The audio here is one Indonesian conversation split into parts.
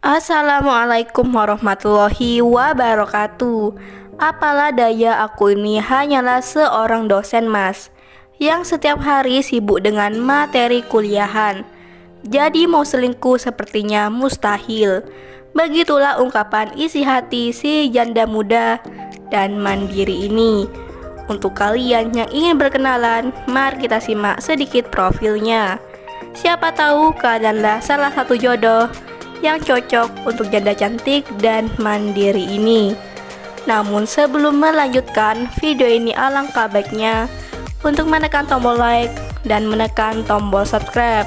Assalamualaikum warahmatullahi wabarakatuh. Apalah daya, aku ini hanyalah seorang dosen mas, yang setiap hari sibuk dengan materi kuliahan. Jadi mau selingkuh sepertinya mustahil. Begitulah ungkapan isi hati si janda muda dan mandiri ini. Untuk kalian yang ingin berkenalan, mari kita simak sedikit profilnya. Siapa tahu kalianlah salah satu jodoh yang cocok untuk janda cantik dan mandiri ini. Namun sebelum melanjutkan video ini, alangkah baiknya untuk menekan tombol like dan menekan tombol subscribe.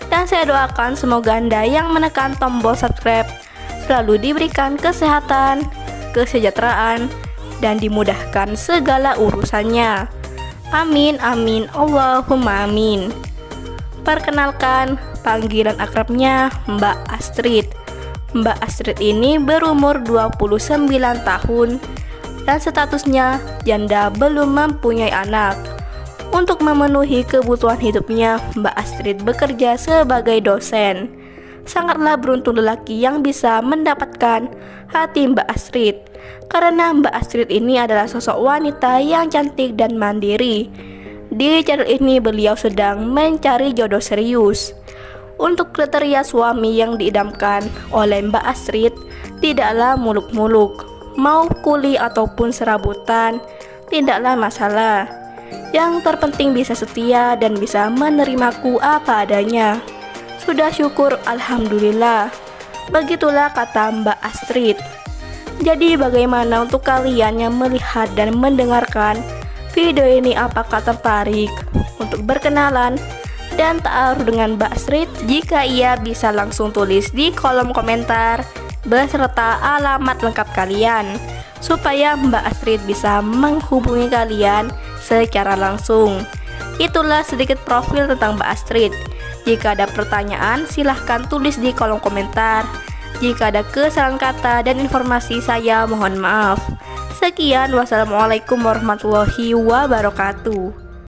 Dan saya doakan semoga Anda yang menekan tombol subscribe selalu diberikan kesehatan, kesejahteraan, dan dimudahkan segala urusannya. Amin amin Allahumma amin. Perkenalkan, panggilan akrabnya Mbak Astrid. Mbak Astrid ini berumur 29 tahun dan statusnya janda, belum mempunyai anak. Untuk memenuhi kebutuhan hidupnya, Mbak Astrid bekerja sebagai dosen. Sangatlah beruntung lelaki yang bisa mendapatkan hati Mbak Astrid, karena Mbak Astrid ini adalah sosok wanita yang cantik dan mandiri. Di channel ini beliau sedang mencari jodoh serius. Untuk kriteria suami yang diidamkan oleh Mbak Astrid tidaklah muluk-muluk, mau kuli ataupun serabutan tidaklah masalah. Yang terpenting bisa setia dan bisa menerimaku apa adanya. Sudah syukur alhamdulillah. Begitulah kata Mbak Astrid. Jadi bagaimana untuk kalian yang melihat dan mendengarkan video ini, apakah tertarik untuk berkenalan dan ta'aruf dengan Mbak Astrid? Jika iya, bisa langsung tulis di kolom komentar beserta alamat lengkap kalian, supaya Mbak Astrid bisa menghubungi kalian secara langsung. Itulah sedikit profil tentang Mbak Astrid. Jika ada pertanyaan, silahkan tulis di kolom komentar. Jika ada kesalahan kata dan informasi, saya mohon maaf. Sekian, wassalamualaikum warahmatullahi wabarakatuh.